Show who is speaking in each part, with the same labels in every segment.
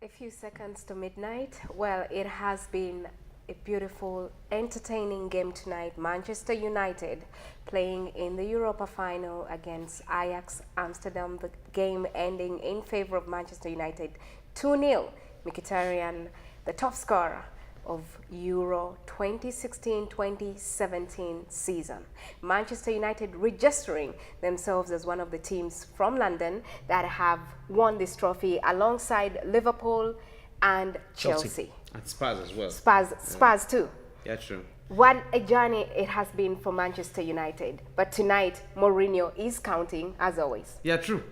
Speaker 1: A few seconds to midnight. Well, it has been a beautiful, entertaining game tonight. Manchester United playing in the Europa final against Ajax Amsterdam. The game ending in favor of Manchester United 2-0. Mkhitaryan, the top scorer of Euro 2016-2017 season. Manchester United registering themselves as one of the teams from London that have won this trophy alongside Liverpool and Chelsea.
Speaker 2: And Spurs as well.
Speaker 1: Spurs too.
Speaker 2: Yeah, true.
Speaker 1: What a journey it has been for Manchester United. But tonight, Mourinho is counting as always.
Speaker 2: Yeah, true.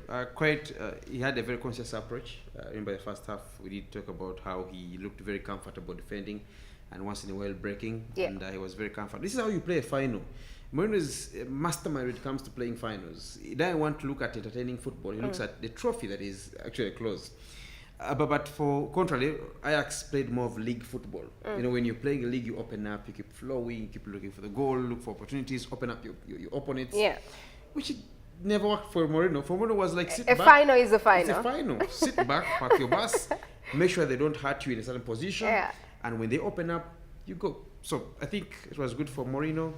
Speaker 2: He had a very conscious approach. In the first half, we did talk about how he looked very comfortable defending and once in a while breaking. Yeah. And he was very comfortable. This is how you play a final. Mourinho is a mastermind when it comes to playing finals. He doesn't want to look at entertaining football. He looks at the trophy that is actually close. But for contrary, Ajax played more of league football. You know, when you're playing a league, you open up, you keep flowing, you keep looking for the goal, look for opportunities, open up your opponents. Yeah. Which it never worked for Mourinho. For Mourinho was like, sit back.
Speaker 1: A final is a final.
Speaker 2: It's a final. Sit back, park your bus, make sure they don't hurt you in a certain position. Yeah. And when they open up, you go. So I think it was good for Mourinho.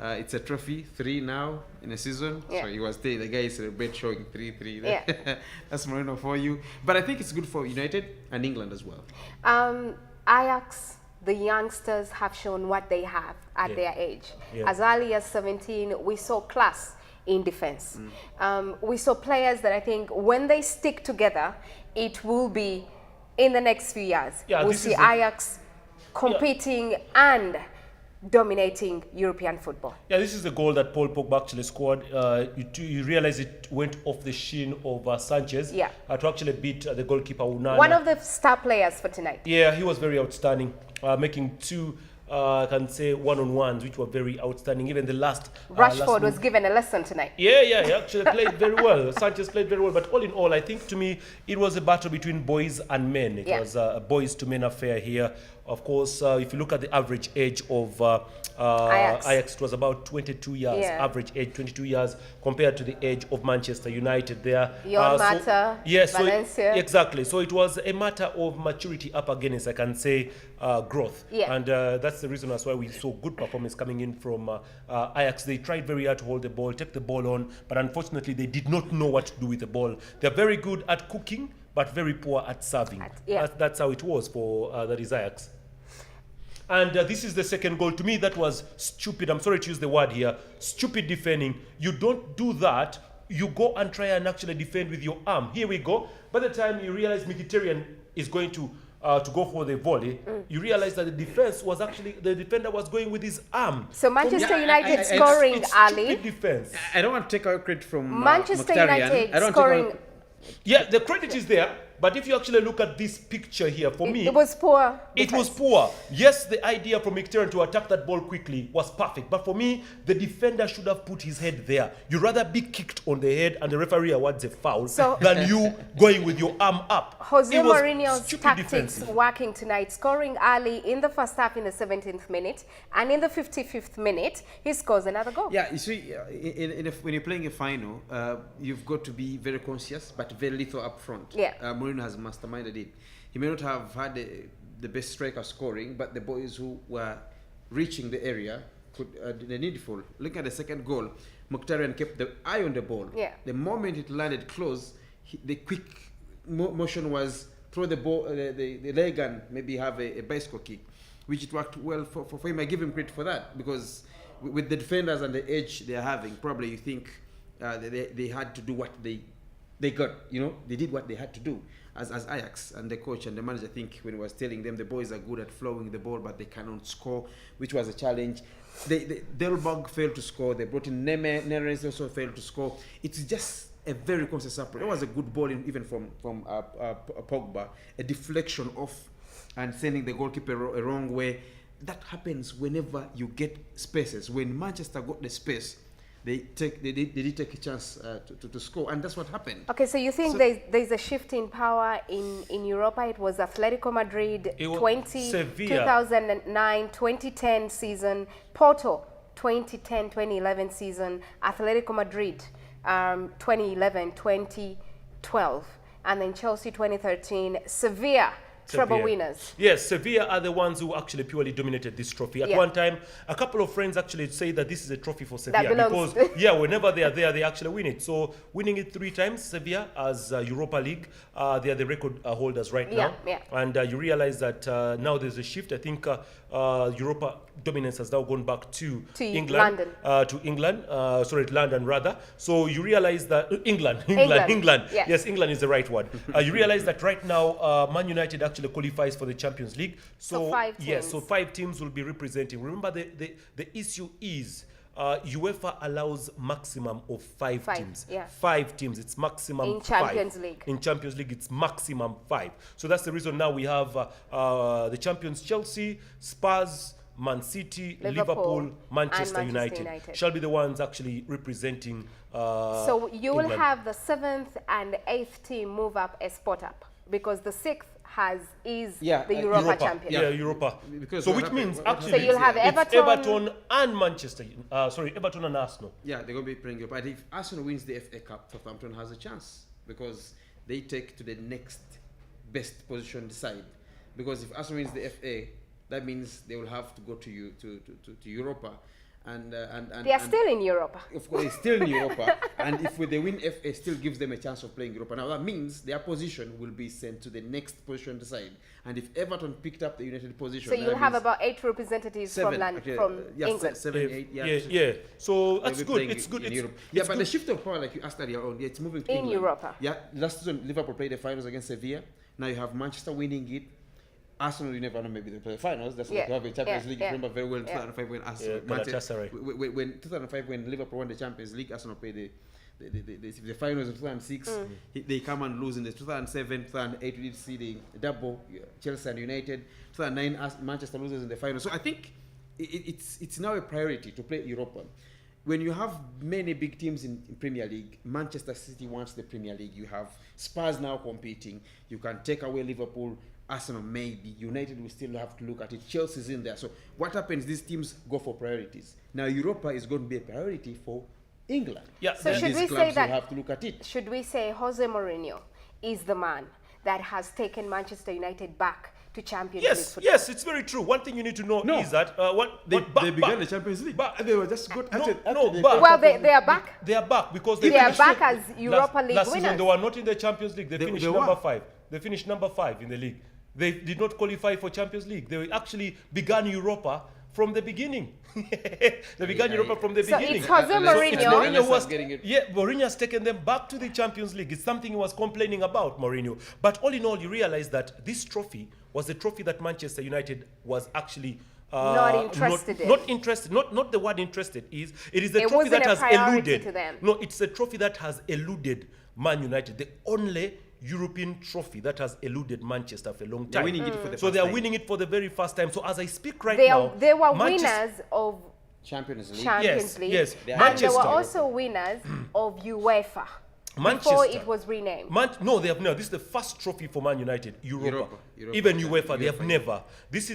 Speaker 2: It's a trophy, 3 now in a season. Yeah. So he was there. The guy is celebrate showing 3-3. Yeah. That's Mourinho for you. But I think it's good for United and England as well.
Speaker 1: Ajax, the youngsters have shown what they have at their age. Yeah. As early as 17, we saw class in defense. We saw players that I think when they stick together, it will be in the next few years. Yeah, we'll see Ajax competing and dominating European football.
Speaker 3: Yeah, this is the goal that Paul Pogba actually scored. You realize it went off the shin of Sanchez to actually beat the goalkeeper Unana.
Speaker 1: One of the star players for tonight.
Speaker 3: Yeah, he was very outstanding, making 2 I can say one-on-ones, which were very outstanding. Even the last
Speaker 1: Rashford was given a lesson tonight.
Speaker 3: Yeah, he actually played very well. Sanchez played very well. But all in all, I think to me, it was a battle between boys and men. It was a boys to men affair here. Of course, if you look at the average age of Ajax, it was about 22 years. Average age, 22 years, compared to the age of Manchester United there.
Speaker 1: Mata, Valencia.
Speaker 3: Exactly. So it was a matter of maturity up against, I can say, growth. Yeah. And that's the reason as why we saw good performance coming in from Ajax. They tried very hard to hold the ball, take the ball on, but unfortunately they did not know what to do with the ball. They're very good at cooking, but very poor at serving. That's how it was for that is Ajax. And this is the second goal. To me, that was stupid. I'm sorry to use the word here. Stupid defending. You don't do that. You go and try and actually defend with your arm. Here we go. By the time you realize Mkhitaryan is going to go for the volley, you realize that the defender was going with his arm.
Speaker 1: So Manchester United scoring early.
Speaker 3: Defense.
Speaker 2: I don't want to take our credit from
Speaker 1: Manchester United scoring.
Speaker 3: Yeah, the credit is there. But if you actually look at this picture here, for me...
Speaker 1: It was poor.
Speaker 3: It was poor. Yes, the idea from Mkhitaryan to attack that ball quickly was perfect. But for me, the defender should have put his head there. You'd rather be kicked on the head and the referee awards a foul than you going with your arm up.
Speaker 1: Jose Mourinho's tactics working tonight, scoring early in the first half in the 17th minute. And in the 55th minute, he scores another goal.
Speaker 2: Yeah, you see, when you're playing a final, you've got to be very conscious, but very little up front. Yeah. Mourinho has masterminded it. He may not have had the best striker scoring, but the boys who were reaching the area could the needful. Look at the second goal. Mkhitaryan kept the eye on the ball. Yeah. The moment it landed close, the quick motion was throw the ball, the leg and maybe have a bicycle kick, which it worked well for him. I give him credit for that, because with the defenders and the edge they're having, probably you think they had to do what they got, they did what they had to do as Ajax, and the coach and the manager, I think, when he was telling them the boys are good at flowing the ball, but they cannot score, which was a challenge. Delberg failed to score. They brought in Neres, also failed to score. It's just a very conscious approach. It was a good ball even from Pogba, a deflection off and sending the goalkeeper a wrong way. That happens whenever you get spaces. When Manchester got the space, they did take a chance to score, and that's what happened.
Speaker 1: Okay, so you think there's a shift in power in Europa? It was Atletico Madrid 2009, 2010 season, Porto 2010, 2011 season, Atletico Madrid 2011, 2012. And then Chelsea 2013, Sevilla. Treble winners.
Speaker 3: Yes, Sevilla are the ones who actually purely dominated this trophy. At one time, a couple of friends actually say that this is a trophy for Sevilla because, whenever they are there, they actually win it. So, winning it 3 times, Sevilla as Europa League, they are the record holders right now. And you realize that now there's a shift. I think Europa dominance has now gone back to England. London rather. So you realize that England. Yes, England is the right one. You realize that right now Man United actually qualifies for the Champions League. So 5 teams. Yes, so 5 teams will be representing. Remember the issue is UEFA allows maximum of 5 teams. 5 teams. It's maximum
Speaker 1: in Champions League.
Speaker 3: In Champions League, it's maximum 5. So that's the reason now we have the champions Chelsea, Spurs, Man City, Liverpool, Manchester United shall be the ones actually representing.
Speaker 1: So you will have the 7th and 8th team move up a spot up because the 6th is the Europa champion.
Speaker 3: Yeah, Europa. Because so which means actually,
Speaker 1: so you'll have
Speaker 3: Everton and Manchester. Everton and Arsenal.
Speaker 2: Yeah, they're going to be playing Europa. But if Arsenal wins the FA Cup, Southampton has a chance because they take to the next best position side. Because if Arsenal wins the FA, that means they will have to go to Europa. And
Speaker 1: they are still in Europa.
Speaker 2: Of course, they're still in Europa. And if they win FA, still gives them a chance of playing Europa. Now that means their position will be sent to the next position side. And if Everton picked up the United position,
Speaker 1: so you'll have about 8 representatives from England.
Speaker 2: 7, 8.
Speaker 3: Yeah. So that's good. It's good.
Speaker 2: But the shift of power, like you asked earlier on, it's moving to England.
Speaker 1: Europa.
Speaker 2: Yeah, last season Liverpool played the finals against Sevilla. Now you have Manchester winning it. Arsenal, you never know, maybe they play the finals. That's what they have in Champions League. You remember very well in 2005 when Arsenal, when 2005 when Liverpool won the Champions League, Arsenal played the finals in 2006. They come and lose in the 2007, 2008. We did see the double Chelsea and United. 2009, Manchester loses in the final. So I think it's now a priority to play Europa. When you have many big teams in Premier League, Manchester City wants the Premier League. You have Spurs now competing. You can take away Liverpool. Arsenal maybe, United will still have to look at it. Chelsea's in there. So what happens? These teams go for priorities. Now Europa is going to be a priority for England.
Speaker 1: Yeah. So should we say that?
Speaker 2: Have to look at it.
Speaker 1: Should we say Jose Mourinho is the man that has taken Manchester United back to Champions League football?
Speaker 3: Yes, it's very true. One thing you need to know is that
Speaker 2: they began the Champions League, but they were just good.
Speaker 1: They are back.
Speaker 3: They are back because
Speaker 1: they are back as Europa League
Speaker 3: last
Speaker 1: winners.
Speaker 3: Season they were not in the Champions League. They finished number 5. They finished number 5 in the league. They did not qualify for Champions League. They actually began Europa from the beginning. They began Europa from the beginning.
Speaker 1: It's Jose Mourinho.
Speaker 3: Mourinho has taken them back to the Champions League. It's something he was complaining about, Mourinho. But all in all, you realize that this trophy was a trophy that Manchester United was actually
Speaker 1: not interested in.
Speaker 3: Not interested. Not the word interested is. It is a trophy that has eluded.
Speaker 1: To them.
Speaker 3: No, it's a trophy that has eluded Man United. The only European trophy that has eluded Manchester for a long time.
Speaker 2: They're winning it for the
Speaker 3: so they are winning it for the very first time. So as I speak now,
Speaker 1: they were winners of
Speaker 2: Champions League.
Speaker 3: Yes.
Speaker 1: And they were also winners of UEFA. Before it was renamed.
Speaker 3: No, they have never. This is the first trophy for Man United. Europa. Even UEFA, they have never. This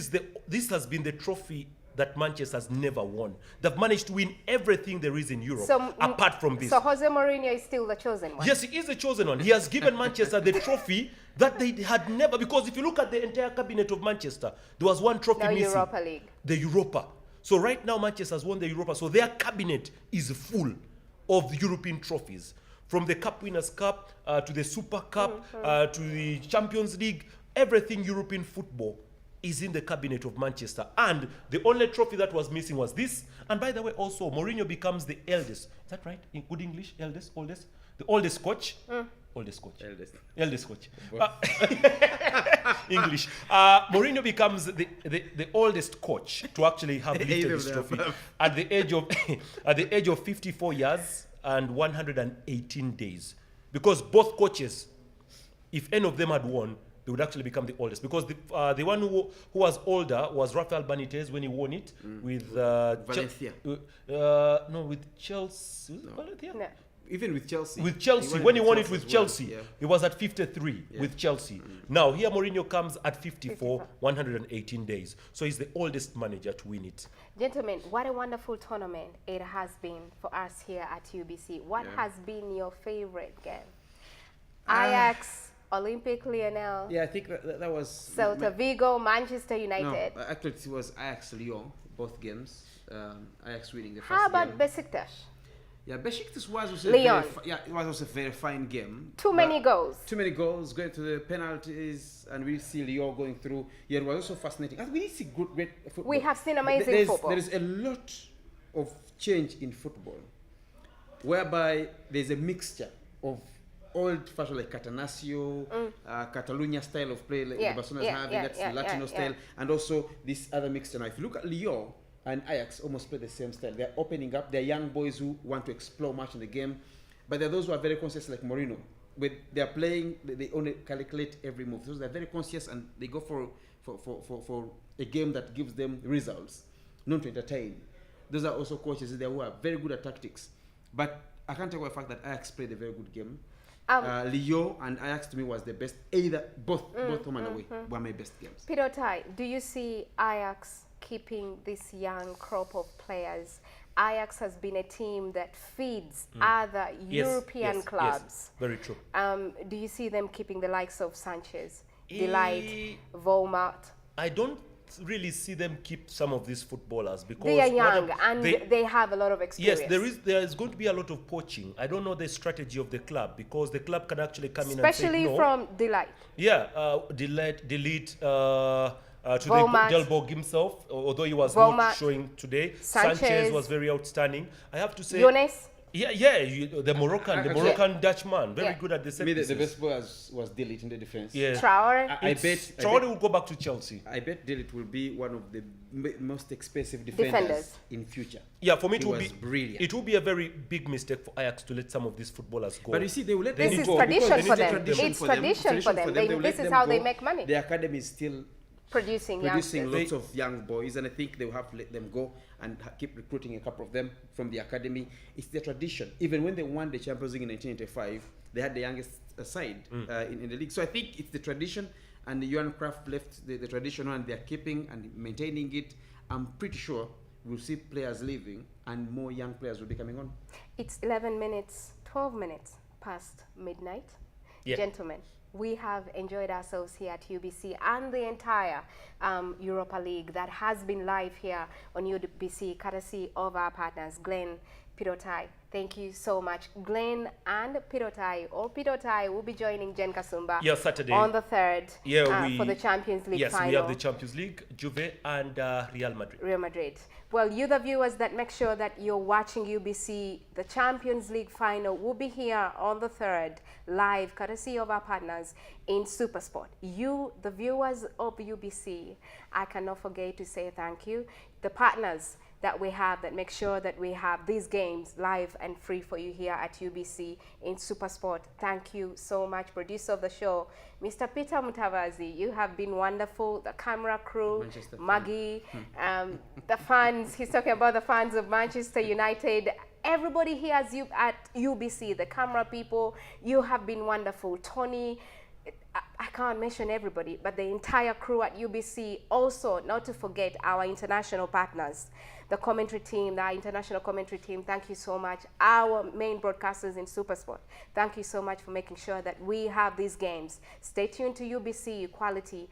Speaker 3: has been the trophy that Manchester has never won. They've managed to win everything there is in Europe, apart from this.
Speaker 1: So Jose Mourinho is still the chosen one?
Speaker 3: Yes, he is the chosen one. He has given Manchester the trophy that they had never, because if you look at the entire cabinet of Manchester, there was one trophy missing.
Speaker 1: Europa League.
Speaker 3: The Europa. So right now Manchester has won the Europa, so their cabinet is full of European trophies. From the Cup Winners' Cup, to the Super Cup, to the Champions League, everything European football is in the cabinet of Manchester. And the only trophy that was missing was this. And by the way, also, Mourinho becomes the eldest. Is that right? In good English? Eldest? Oldest? The oldest coach? Oldest coach. Eldest coach. English. Mourinho becomes the oldest coach to actually have lifted this trophy at the age of 54 years and 118 days. Because both coaches, if any of them had won, they would actually become the oldest, because the one who was older was Rafael Benitez when he won it with
Speaker 2: Valencia.
Speaker 3: With Chelsea.
Speaker 2: No.
Speaker 3: Valencia?
Speaker 2: No. Even with Chelsea.
Speaker 3: With Chelsea, when he won it with Chelsea, he was at 53 with Chelsea. Now here Mourinho comes at 54, 118 days. So he's the oldest manager to win it.
Speaker 1: Gentlemen, what a wonderful tournament it has been for us here at UBC. What has been your favorite game? Ajax Olympic Lyonnais.
Speaker 2: Yeah, I think that was
Speaker 1: Celta Vigo, Manchester United.
Speaker 2: No, actually it was Ajax Lyon, both games. Ajax winning the first
Speaker 1: How about
Speaker 2: game.
Speaker 1: Besiktas?
Speaker 2: Yeah, Besiktas was also
Speaker 1: Lyon.
Speaker 2: it was also a very fine game.
Speaker 1: Too many goals.
Speaker 2: Too many goals, going to the penalties, and we see Lyon going through. Yeah, it was also fascinating. We need to see great football.
Speaker 1: We have seen amazing football.
Speaker 2: There is a lot of change in football, whereby there's a mixture of old-fashioned like Catanasio, Catalunya style of play, like the Barcelona is having, that's the Latino style, and also this other mixture. Now, if you look at Lyon and Ajax, almost play the same style. They're opening up. They're young boys who want to explore much in the game, but there are those who are very conscious, like Mourinho. When they're playing, they only calculate every move. So they're very conscious, and they go for a game that gives them results, not to entertain. Those are also coaches there who are very good at tactics, but I can't take away the fact that Ajax played a very good game. Lyon and Ajax to me was the best. Both home and away were my best games.
Speaker 1: Peter Tai, do you see Ajax keeping this young crop of players? Ajax has been a team that feeds other European clubs.
Speaker 3: Yes, very true.
Speaker 1: Do you see them keeping the likes of Sanchez, Delight, Volmart?
Speaker 3: I don't really see them keep some of these footballers because
Speaker 1: they are young and they have a lot of experience.
Speaker 3: Yes, there is going to be a lot of poaching. I don't know the strategy of the club because the club can actually come in and say no.
Speaker 1: Especially from Delight.
Speaker 3: Yeah, delete to Delborg himself, although he was not showing today. Sanchez was very outstanding. I have to say.
Speaker 1: Younes?
Speaker 3: The Moroccan Dutchman, very good at the set pieces.
Speaker 2: The best player was Delite in the defense.
Speaker 3: Yeah.
Speaker 1: Traore.
Speaker 2: I bet
Speaker 3: Traore will go back to Chelsea.
Speaker 2: I bet Delite will be one of the most expensive defenders in future.
Speaker 3: Yeah, for me
Speaker 2: it will be brilliant.
Speaker 3: It will be a very big mistake for Ajax to let some of these footballers go.
Speaker 2: But you see, they will let
Speaker 1: them go. This is tradition for them. It's tradition for them. This is how they make money.
Speaker 2: The academy is still producing lots of young boys, and I think they will have to let them go and keep recruiting a couple of them from the academy. It's their tradition. Even when they won the Champions League in 1985, they had the youngest side in the league. So I think it's the tradition, and Johan Cruyff left the tradition, and they're keeping and maintaining it. I'm pretty sure we'll see players leaving, and more young players will be coming on.
Speaker 1: It's 12 minutes past midnight. Yeah. Gentlemen, we have enjoyed ourselves here at UBC and the entire Europa League that has been live here on UBC, courtesy of our partners, Glenn, Pirotai. Thank you so much. Glenn and Pirotai, will be joining Jen Kasumba
Speaker 3: Saturday
Speaker 1: on the 3rd for the Champions League final.
Speaker 3: Yes, we have the Champions League, Juve and Real Madrid.
Speaker 1: Well, you the viewers that make sure that you're watching UBC, the Champions League final will be here on the 3rd, live, courtesy of our partners in Supersport. You, the viewers of UBC, I cannot forget to say thank you. The partners that we have that make sure that we have these games live and free for you here at UBC in Supersport. Thank you so much, producer of the show, Mr. Peter Mutavazi. You have been wonderful. The camera crew, Maggie, the fans. He's talking about the fans of Manchester United. Everybody here at UBC, the camera people, you have been wonderful. Tony, I can't mention everybody, but the entire crew at UBC. Also, not to forget our international partners, the commentary team, the international commentary team. Thank you so much. Our main broadcasters in Supersport. Thank you so much for making sure that we have these games. Stay tuned to UBC, quality